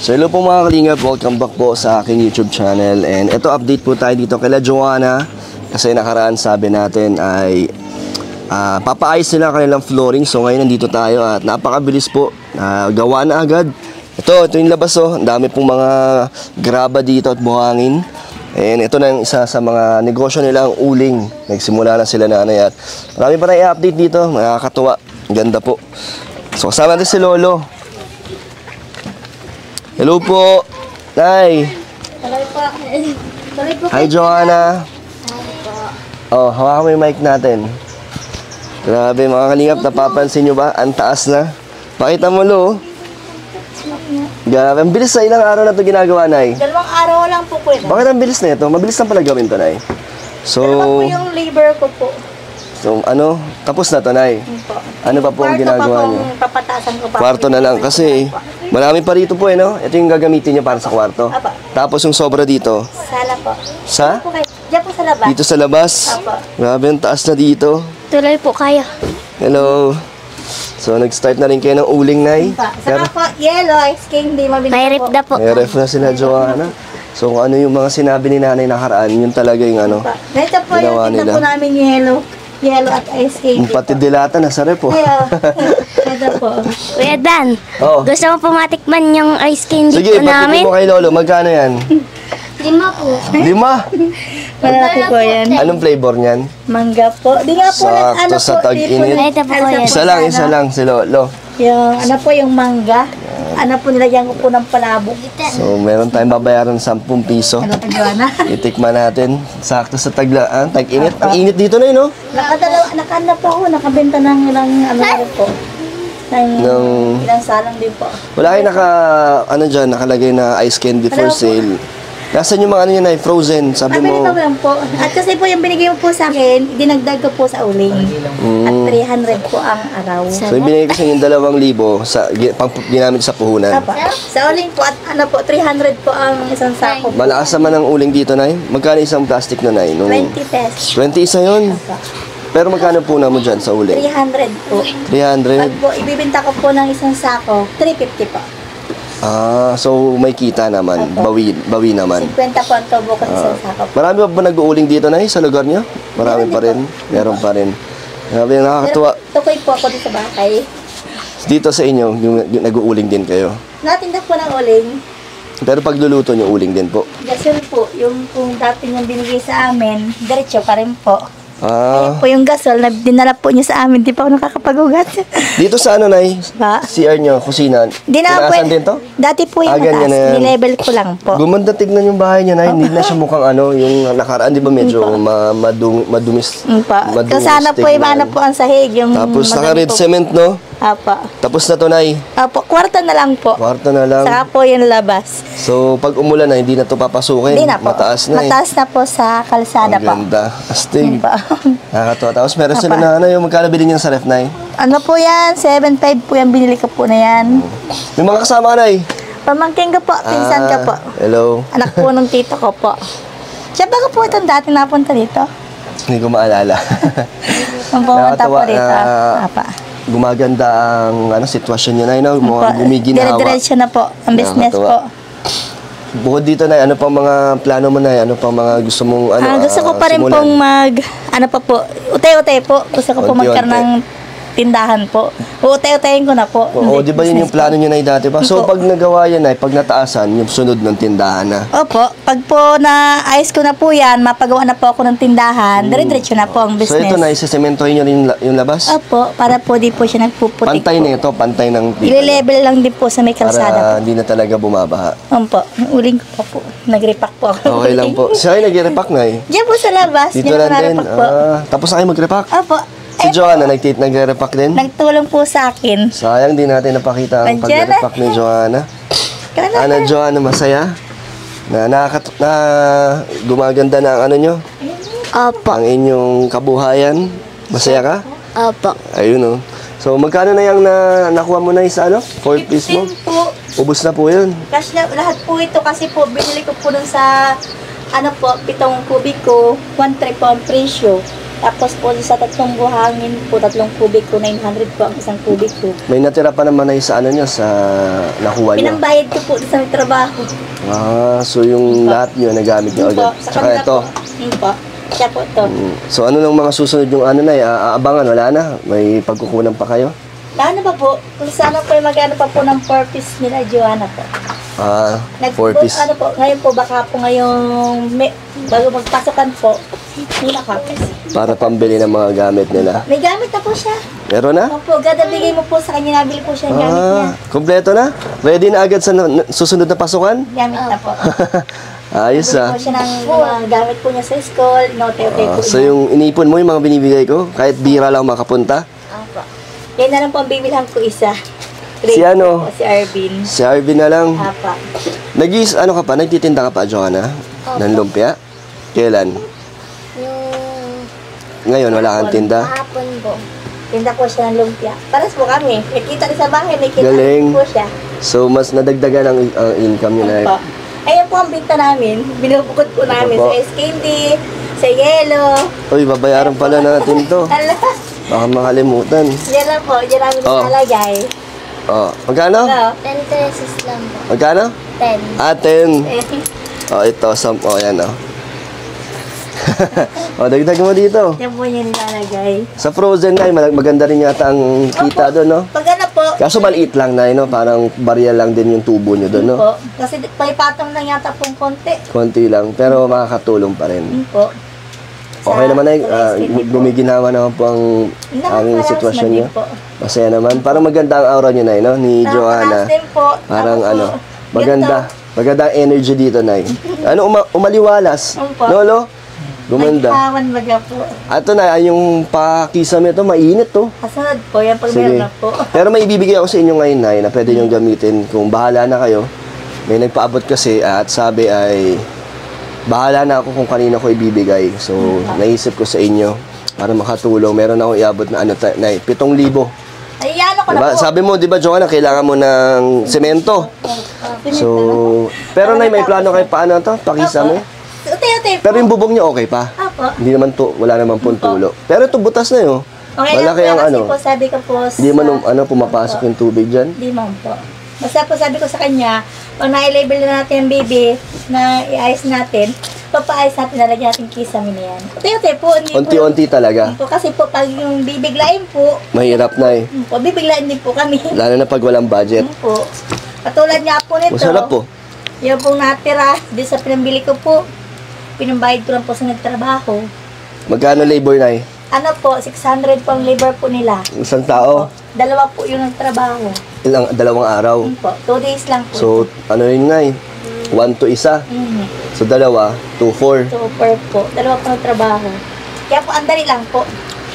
So hello po mga kalingap, welcome back po sa aking YouTube channel. And ito update po tayo dito kay Joanna. Kasi nakaraan sabi natin ay papaayos nila kanilang flooring. So ngayon nandito tayo at napakabilis po, gawa na agad. Ito yung labas oh, ang dami pong mga graba dito at buhangin. And ito na yung isa sa mga negosyo nila, ang uling. Nagsimula na sila nanay at marami pa na i-update dito, nakakatuwa. Ganda po. So kasama natin si Lolo. Hello po, Nay. Hello po. Hi, Joanna. Oh, hawakan mo yung mic natin. Grabe mga kalingap, napapansin nyo ba? Ang taas na. Pakita mo, Lo. Grabe, ang bilis sa ilang araw na ito ginagawa, Nay. 2 araw lang po po. Bakit ang bilis na ito? Mabilis lang pala gawin ito, Nay. So, Dalawa po yung labor ko po. so ano, tapos na ito, Nay. Ano pa po ang ginagawa niyo? Papatasan ko pa. Kwarto na lang kasi marami pa rito po no? Ito yung gagamitin niyo para sa kwarto. Apa. Tapos yung sobra dito. Sala po. Sa? Diyan po sa labas. Dito sa labas. Apa. Grabe, ang taas na dito. Tuloy po kaya. Hello. So, nag-start na rin kayo ng uling, Nay. Saka po, yellow, ice cream, di mabili May rip na po. May ref na sila, Joanna. So, kung ano yung mga sinabi ni Nanay nakaraan, yun talaga yung ano. Ito po yung Ginawa tinda nila. po namin yellow. Yellow at ice cream. Yung pati dilata, nasa ref, oh. Kaya, ito po. Kuya Dan, Oh. gusto mo pumatikman yung ice candy Sige, po patikin namin? mo kay Lolo. Magkano yan? 5 po. 5. Malaki po yan. Anong flavor niyan? Mangga po. Di nga po, Sakto sa tag-init. Ito po yan. Isa lang, si Lolo. Yung, ano po yung mangga. Ano po nilagyan ko po ng palabok. So, meron tayong babayaran 10 piso. Ano po, Joanna? Itikman natin. Sakto sa tag-init. Ang init dito na yun, no? Nakanda po ako, nakabenta ng ilang ano na rin po. Ilang salang din po. Wala kayo nakalagay na ice candy for Wala po. sale. Nasaan yung mga ano yun ay frozen? Sabi mo, Binigay ko lang po. At kasi po yung binigay mo po sa akin, dinagdag ko po sa uling. At 300 po ang araw. so yung binigay ko sa inyo 2,000 sa ginamit sa puhunan. Apa. Sa uling po, at ano po, 300 po ang isang sako. Malakas naman ang uling dito, Nay. Magkano isang plastic na, Nay? 20 pesos. 20 isa yun. Pero magkano po na mo dyan sa uling? 300 po. 300? Pag po, ibibinta ko po ng isang sako, 350 po. So may kita naman. Bawi naman. 50 po ang tubo ko sa isang sako. Marami pa ba nag-uuling dito, Nay, sa lugar niyo? Marami pa rin. Meron pa rin. Grabe, nakakatuwa. Tukoy po ako dito sa bahay. Dito sa inyo, yung nag-uuling din kayo. Natinda po ng uling. Pero pagluluto niyo, uling din po. Gasol po, yung kung dati niyang binigay sa amin, diretso pa rin po. Kaya po yung gasol na dinala po niya sa amin, di pa ako nakakapag-ugat. Dito sa ano, Nay? Ba? CR niyo, kusina. Di na po. Tinaasan din to? Dati po yung ganyan na yan. mataas, ni-level ko lang po. Gumanda tignan yung bahay niya, Nay. Hindi na siya mukhang ano, yung nakaraan, di ba medyo madumis. Pa. Madumis Kasana po yung ano po ang sahig, yung Tapos madumi naka-red po. cement, no? Apa. Tapos na to, Nay. Apo, kwarto na lang po. Kwarto na lang. Saka po yung labas. So, pag umulan na, hindi na to papasukin. Hindi na po. Mataas na Mataas na po sa kalsada Ang po. ganda. Astig. Pa. Nakakatuwa. Tapos meron sila na ano, yung magkano bilhin niya sa ref, Nay? Ano po yan? 7.5 po yung binili ko po na yan. Yung mga kasama ka, Nay? Pamangkin ko po, pinsan ka po. Hello. Anak po ng tito ko po. Siya ba po itong dati napunta dito? Hindi ko maalala. Nung pumunta po Nakakatuwa dito. na Apa. gumaganda ang gumiginawa. Mga gumiginawa. Dire-diretso na po ang business Nakakatuwa. po. Bukod dito, Nay, ano pang mga plano mo, Nay? Ano pang mga gusto mong Gusto ko pa rin simulan? pong ano pa po, utay-utay po. Gusto ko po Unti-unti. magkaroon ng tindahan po. Utay-utayin ko na po. Oo, di ba yun yung plano nyo, Nay, dati pa? So, Opo. pag nagawa yan, Nay, pag nataasan, yung sunod ng tindahan na. Opo, pag po na-ayos ko na po yan, mapagawa na po ako ng tindahan, dire-diretso na po ang So, business. ito, Nay, sesementohin nyo rin yung labas? Opo, para po di po siya nagpuputik Pantay po. na ito, pantay ng Ile-level lang din po sa may kalsada para hindi na talaga bumabaha. po. Opo, uling ko pa po. Nag-repack po ako. Okay lang po. Siya ay nag-repack, Nay. Diyan po sa labas, Dito diyan lang ako din. nare-pack po. Tapos na kayo mag-repack? Opo, Si Joanna, nag-repack din? nagtulong po sa akin. Sayang, di natin napakita ang Nandiyan na. pag-repack ni Joanna. Ano, Joanna, masaya? Na gumaganda na ang ano nyo? Opo. Ang inyong kabuhayan? Masaya ka? Opo. Ayun, oh. So, magkano na yung nakuha mo na sa ano? 4 piece mo? 15 po. Ubus na po yun. Cash na lahat po ito kasi po binili ko po dun sa ano po, 7 kubiko, 1.3 po ang presyo. Tapos po sa 3 buhangin po, 3 kubik po, 900 po ang isang kubik po. May natira pa naman ay sa ano nyo, sa nakuha nyo. Pinambayad ko po sa trabaho. So yung lahat yun, nagamit nyo Yun po, agad. sa Tsaka kanila ito. po. Yun po. Siya po ito. So ano nang mga susunod yung ano na, aabangan, wala na? May pagkukunan pa kayo? Ano ba po? Kung sana po yung magano pa po ng purpose nila, Joanna po. 4 piece. Ano po, ngayon po, baka po ngayong, bago magpasokan po, hindi nakapis. Para pambili ng mga gamit nila. May gamit na po siya. Meron na? Opo, gada bigay mo po sa kanya, nabili po siya ng gamit niya. Kompleto na? Ready na agad sa susunod na pasukan? Gamit na po. Ayos Bili po siya ng mga gamit po niya sa school, inote-ote po So niya. yung inipon mo, yung mga binibigay ko, kahit bira lang makapunta? Opo. Yan na lang po ang bibilhan ko isa. Si ano? Po, si Arvin. Si Arvin na lang. Apa. Ano ka pa? Nagtitinda ka pa, Joanna? Ng lumpia? Kailan? Yung Ngayon, wala kang tinda? hapon po. Tinda po siya ng lumpia. Paras po kami. May kita rin sa bahay, may kita Galing. rin po siya. So, mas nadagdagan ang income nyo na. Opo. Ayan po ang binta namin. Binubukod po namin Opo. sa Candy, sa Yellow. Uy, babayaran pala natin to. Ala, Baka makalimutan. yan lang po. Yan namin Oh. nalagay. Magkano? Ano? 10 pesos lang po. Magkano? 10. 10. Eh, Ito, yan dagdag mo dito. yan po yung nilalagay. Sa frozen na, maganda rin yata ang kita doon, no? Pag ano po, Kaso maliit lang na, no? Parang barya lang din yung tubo nyo doon, no? po. Kasi may patong lang yata pong konti. Konti lang, pero makakatulong pa rin. Yun po. Okay naman ay, gumiginawa naman po ang sitwasyon nyo. Masaya naman. Parang maganda ang aura nyo, Nay, no? Ni Joanna. Parang maganda. Maganda ang energy dito, Nay. Umaliwalas. Opo. Lolo? Gumanda. Nagkawan baga po. Ato na, yung pakisame ito, mainit to. Kasunod po, yan pag Sige. meron na po. Pero may ibibigay ako sa inyo ngayon, Nay, na pwede niyong gamitin. Kung bahala na kayo, may nagpaabot kasi at sabi ay, bahala na ako kung kanina ko ibibigay. So, naisip ko sa inyo para makatulong. Meron ako iabot na Nay, 7,000. Ay, ano ko na Diba? po. Sabi mo, di ba, Joanna, kailangan mo ng semento. So, pero Nay, may plano kayo paano to? Pakisame. Ute-ute po. Pero yung bubong niyo okay pa? Apo. Hindi naman to, wala naman pong tulo. Pero ito butas na yun. Okay lang Malaki po, ang kasi ano. po sabi ko po Hindi man pumapasok yung tubig dyan. Hindi man po. Basta po sabi ko sa kanya, pag na-label na natin yung baby, na i-ayos natin, papaayos natin, nalagyan natin kisame na yan. Ute-ute po. Hindi Unti-unti talaga. po. Kasi po, pag yung bibiglain po, Mahirap na eh. bibiglain din po kami. Lalo na pag walang budget. Po. Katulad nga po nito. Masarap po. Yung pong natira, di sa pinambili ko po, pinambayad ko lang po sa nagtrabaho. Magkano labor na eh? Ano po, 600 po ang labor po nila. Isang tao? Dalawa po yung nagtrabaho. Dalawang araw. Yun po, 2 days lang po. So, ano yun nga eh? 1 to 1. Mhm. So, 2, 2, 4. So, po. Dalawa po nagtrabaho. Kaya po, andali lang po.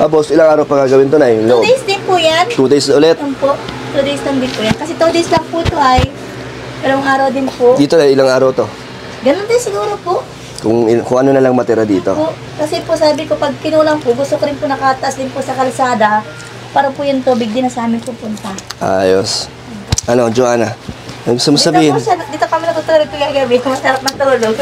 Tapos, ilang araw pa gagawin to na yung 2 loob? days din po yan. 2 days ulit. Yun po, 2 days lang din po yan. Kasi 2 days lang po ito ay, dalawang araw din po. Dito na, ilang araw to? Ganun din siguro po. Kung ano na lang matira dito. Po. Kasi po sabi ko, pag kinulang po, gusto ko rin po nakataas din po sa kalsada para po yung tubig din na sa amin pupunta. Ayos. Ano, Joanna? Ano gusto mo sabihin? Dito kami natutulog ko kagabi. Masarap matulog.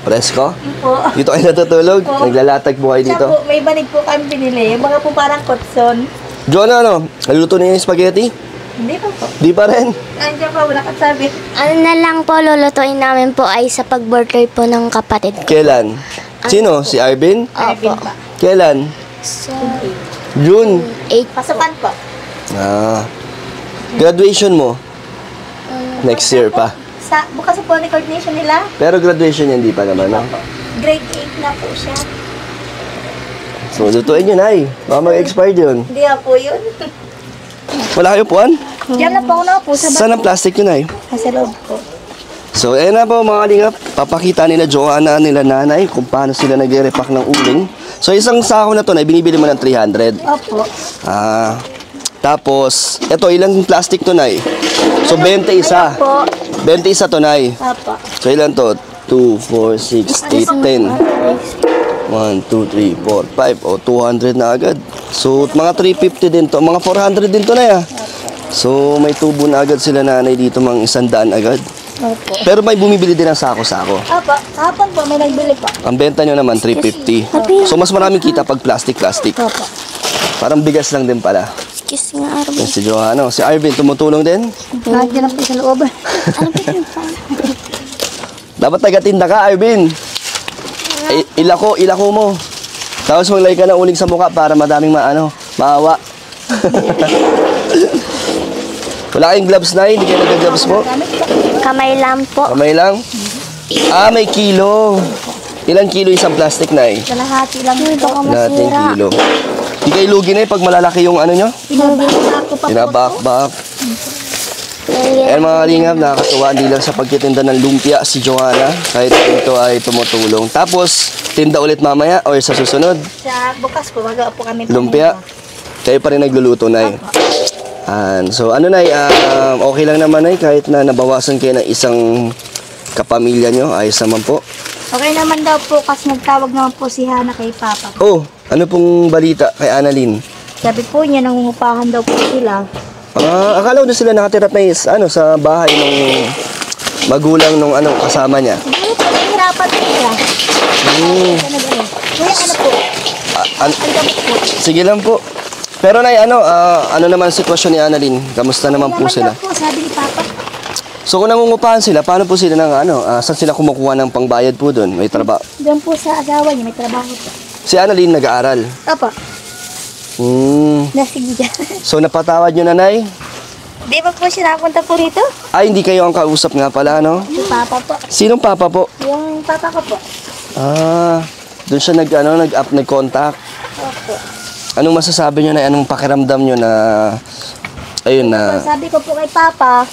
Presko? Yun po. Dito kayo natutulog? Po. Naglalatag po kayo Siya dito? po, may banig po kami binili. Yung mga po parang kotson. Joanna, ano? Naluto niyo yung spaghetti? Hindi pa po. Di pa rin. Andiyan pa, wala kang sabi. Ano na lang po, lulutuin namin po ay sa pag-birthday po ng kapatid ko. Kailan? Sino? Si Arvin? Arvin pa. Kailan? So, June. 8 Pasukan po. Graduation mo? Next year pa. Bukas po ni coordination nila. Pero graduation niya hindi pa naman, no? Grade 8 na po siya. So, lutuin yun, ay. Baka mag-expired yun. Hindi na po yun. Wala kayo puan? Diyan na po ako na po sa Saan ang plastic yun, ay? Sa loob po. So, ayan na po mga kalingap. Papakita nila Joanna, nila nanay, kung paano sila nag-repack ng uling. So, isang sako na to na binibili mo ng 300. Opo. Tapos, eto, ilang plastic to, nay? So, 20 isa. Ayan po. 20 isa to, nay. Opo. So, ilan to? 2, 4, 6, 8, 10. 1, 2, 3, 4, 5. O, 200 na agad. So, mga 350 din to. Mga 400 din to na ya. So, may tubo na agad sila nanay dito, mga 100 agad. Opo. Pero may bumibili din ng sako-sako. Opo, kahapon po may nagbili po. Ang benta nyo naman, 350. So, mas maraming kita pag plastic-plastic. Opo. Parang bigas lang din pala. Excuse nga, Arvin. Yan si Johanna. Si Arvin, tumutulong din? Nandiyan na po sa loob. Ano ba yun? Dapat taga-tinda ka, Arvin. Ilako mo. Tapos maglagay ka ng uling sa mukha para madaming maawa. Wala kayong gloves na, hindi kayo nag-gloves po? Kamay lang po. Kamay lang? May kilo. Ilang kilo isang plastic na Kalahati lang ito. Lahating kilo. Hindi kayo lugi na pag malalaki yung ano nyo? Pinabak ko pa po. Pinabak-bak. Ayan mga kalingap, nakakatuwa hindi lang sa pagtitinda ng lumpia si Johanna kahit ito ay tumutulong. Tapos, tinda ulit mamaya or sa susunod. Sa bukas po, magawa po kami. Lumpia. Kayo pa rin nagluluto na so ano na okay lang naman kahit na nabawasan kayo ng isang kapamilya nyo, ayos naman po. Okay naman daw po kasi nagtawag naman po si Hana kay Papa. Oh, ano pong balita kay Annalyn? Sabi po niya, nangungupahan daw po sila. Akala ko na sila nakatira na sa bahay ng magulang nung kasama niya. Siguro po, nahihirapan po sila. Kaya ano po, ang gamot po. Sige lang po. Pero nay, ano naman ang sitwasyon ni Annalyn? Kamusta naman po Naman sila? daw po, sabi ni Papa. So kung nangungupahan sila, paano po sila saan sila kumukuha ng pangbayad po doon? May trabaho. Diyan po sa asawa niya, may trabaho po. Si Annalyn nag-aaral. Opo, nasigya. So napatawad nyo na, nay? Di ba po siya napunta po rito? Ay, hindi kayo ang kausap nga pala, no? Si Papa po. Sinong papa po? Yung Papa ko po. Doon siya nag-contact. Opo. Anong masasabi nyo na, anong pakiramdam nyo na, ayun na, Sabi ko po kay Papa,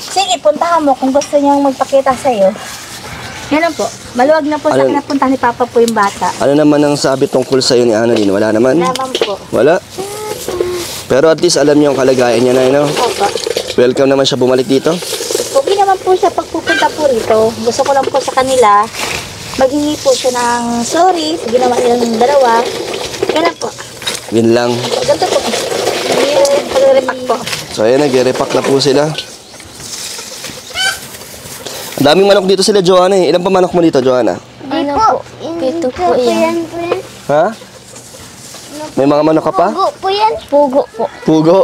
sige, puntahan mo kung gusto niyang magpakita sa'yo. Ganun po. Maluwag na po sa Ano? kinapunta ni Papa po yung bata. ano naman ang sabi tungkol sa'yo ni Annalyn? Wala naman? Naman po. Wala? Pero at least alam niyo ang kalagayan niya na, no? Opo. Welcome naman siya bumalik dito. Okay naman po siya pag pupunta po rito. Gusto ko lang po sa kanila, maghingi po siya ng sorry sa ginawa nilang dalawa. Ganun po. Yun lang. Ganito po. Yung pag-repack po. So ayan, nag-repack na po sila. Ang daming manok dito sila, Johanna eh. Ilan pa manok mo dito, Johanna? Ano po? Pito po yan. Ha? May mga manok ka pa? Pugo po yan. Pugo po. Pugo.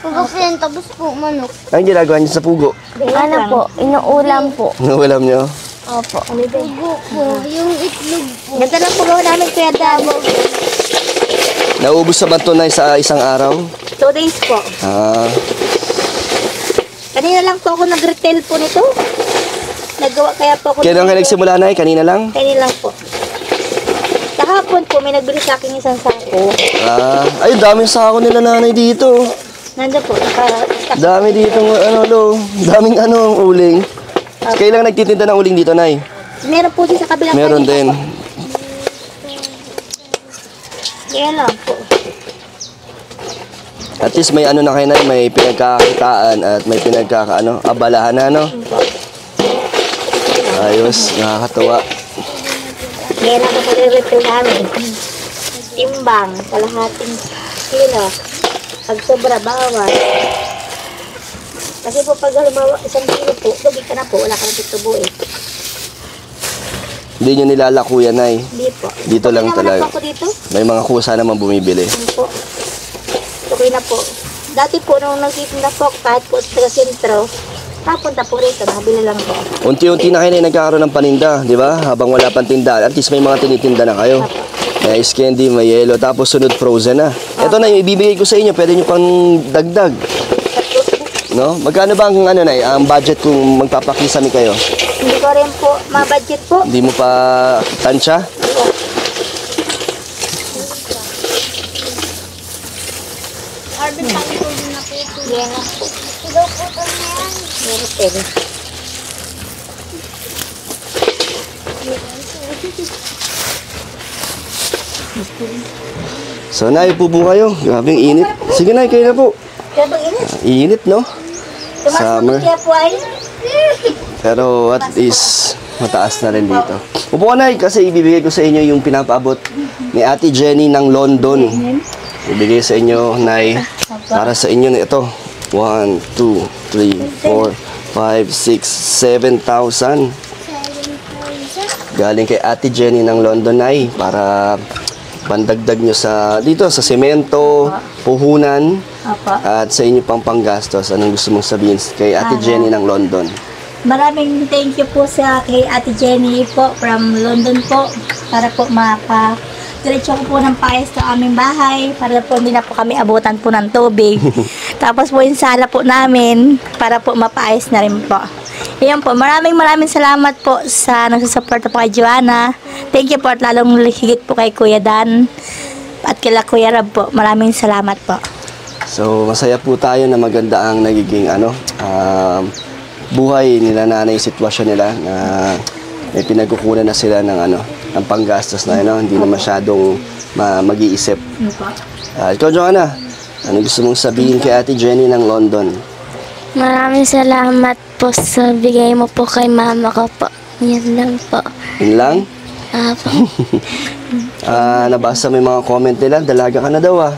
Pugo po yan, tapos po manok. Anong ginagawa niyo sa pugo? Ano po? Inuulam po. Nawalam niyo? Opo. Pugo po. Yung itlog po. Ganito lang po gawa namin Kuya Dabo. Naubos sa bantunay sa isang araw? 2 days po. Kanina lang po ako nag-retail po nito. Nagawa kaya po ako. Kailan ka nagsimula na Kanina lang? Kanina lang po. Kahapon po may nagbili sa akin isang sako. Ay, daming sako nila nanay dito. Nandiyan po. Dami dito, daming uling. Kailan nagtitinda ng uling dito, nay? Meron po din sa kabilang Meron kanina din. po. Kaya lang po. At least may na kayo na, may pinagkakakitaan at may abalahan na, no? Ayos, nakakatuwa. Meron po pag-retail namin. Timbang, kalahating kilo. Pag sobra, bawas. Kasi po pag halimbawa, 1 kilo po, lugi ka na po, wala ka na tutubuin. Hindi nyo nilalako yan, nay. Hindi po. Dito lang naman talaga. ako dito. May mga kusa naman bumibili. Ano po. Okay na po. Dati po, nung nagtitinda po, kahit po sa sentro, napunta po rito, nakabili lang po. Unti-unti na kayo na nagkakaroon ng paninda, di ba? Habang wala pang tinda, at least may mga tinitinda na kayo. May ice candy, may yelo, tapos sunod frozen na. Ito na yung ibibigay ko sa inyo, pwede nyo pang dagdag. No? Magkano ba ang budget kung magpapakisami kayo? Hindi ko rin po ma-budget po. Hindi mo pa tansya? Yan lang po. Meron pwede. So, nay, upo po kayo. Grabing init. Sige, nay, kayo na po. Kaya bang init? Init, no? Tumas Summer. po kaya po ay. Pero at least, mataas na rin dito. Upo ka, nay, kasi ibibigay ko sa inyo yung pinapaabot ni Ate Jenny ng London. Ibigay sa inyo, nay, para sa inyo na ito. 1, 2, 3, 4, 5, 6, 7,000. Galing kay Ate Jenny ng London ay para pandagdag nyo sa dito sa semento, puhunan, Opo. at sa inyo pang panggastos. Anong gusto mong sabihin kay Ate Jenny ng London? Maraming thank you po sa kay Ate Jenny po from London po para po diretso ko po ng paayos sa aming bahay para po hindi na po kami abutan po ng tubig. Tapos po yung sala po namin para po mapaayos na rin po. Ayan po, maraming salamat po sa nagsusuporta po kay Joanna. Thank you po at lalong higit po kay Kuya Dan at kila Kuya Rab po. Maraming salamat po. So, masaya po tayo na maganda ang nagiging buhay nila nanay, sitwasyon nila na may pinagkukunan na sila ng panggastos na hindi na masyadong mag-iisip. Ano po? Ikaw, Joanna, ano gusto mong sabihin kay Ate Jenny ng London? Maraming salamat po sa bigay mo po kay mama ko po. Yan lang po. Yun lang? Apo. Nabasa mo yung mga comment nila, dalaga ka na daw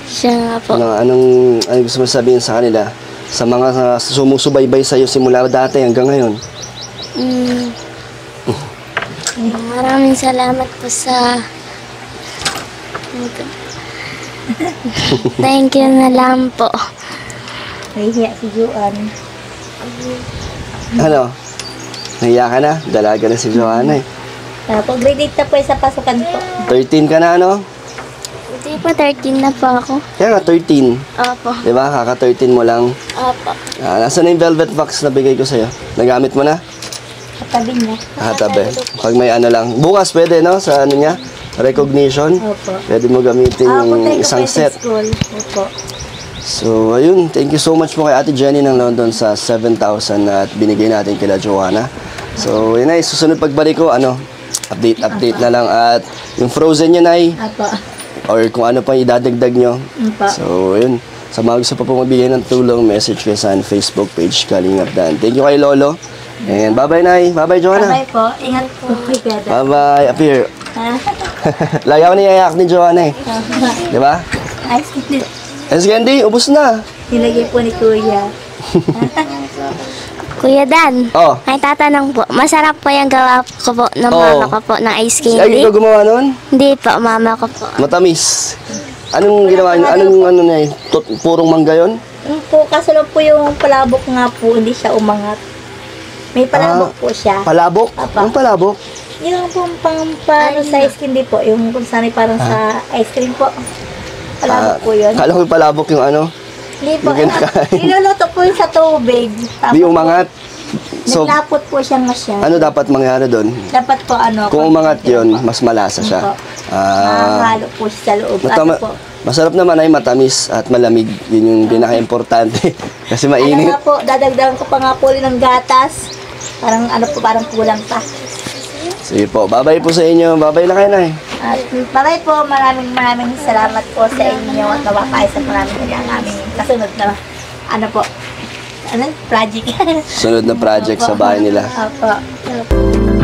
Siya nga po. Anong gusto mong sabihin sa kanila? Sa mga sumusubaybay sa'yo simula dati hanggang ngayon? Maraming salamat po sa... Thank you na lang po. Nahihiya si Joanne. Ano? Nahiya ka na? Dalaga na si Joanna eh. Tapos grade 8 na po sa pasukan po. 13 ka na, ano? Hindi po, 13 na po ako. Kaya nga, 13. Opo. Diba? Kaka-13 mo lang. Opo. Nasaan na yung velvet box na bigay ko sa'yo? Nagamit mo na? Katabi niya. Tabi. Pag may lang. Bukas pwede, no? Sa niya? Recognition. Opo. Pwede mo gamitin yung isang set. School. Opo. So, ayun. Thank you so much po kay Ate Jenny ng London sa 7,000 at binigay natin kila Joanna. So, yun ay, susunod pagbalik ko, update na lang. At yung frozen niya, Nay, Opo. or kung ano pa idadagdag nyo. Opo. So, yun. Sa mga gusto pa po magbigay ng tulong, message kayo sa Facebook page, Kalingap Dan. Thank you kay Lolo. And bye-bye, Nay. Bye-bye, Joanna. Bye po. Ingat po. Bye-bye. Appear. Lagi ako niyayak ni Joanna eh. Di ba? Ice cream. As Candy, ubos na. Nilagay po ni Kuya. Kuya Dan, Oh. may tatanong po. Masarap po yung gawa ko po ng mama ko po ng ice Ay, candy? ikaw gumawa nun? Hindi po, mama ko po. Matamis. Anong ginawa niyo? Anong niya? Purong mangga yun? Yung po, kaso lang po yung palabok nga po, hindi siya umangat. May palabok po siya. Palabok? Apa. Anong palabok? Yung pong paano sa ice cream din po, yung kung saan ay parang sa ice cream po. Palabok po yun. Kala ko yung palabok yung Hindi po. yung kinakain. Niluluto po yun sa tubig. Di umangat. So, Naglapot po siya nga siya. ano dapat mangyari doon? Dapat po Kung umangat yun, mas malasa siya. Nakahalo po siya sa loob. Matama, Ano po? masarap naman ay matamis at malamig. Yun yung pinaka-importante. Kasi Ano mainit. nga po, dadagdagan ko pa nga po rin ng gatas. Parang parang kulang pa. Sige po, bye-bye po sa inyo. Bye-bye na kayo na At bye po, maraming salamat po sa inyo at nawakay sa maraming ang aming kasunod na project. Sunod na project sa bahay nila. Opo.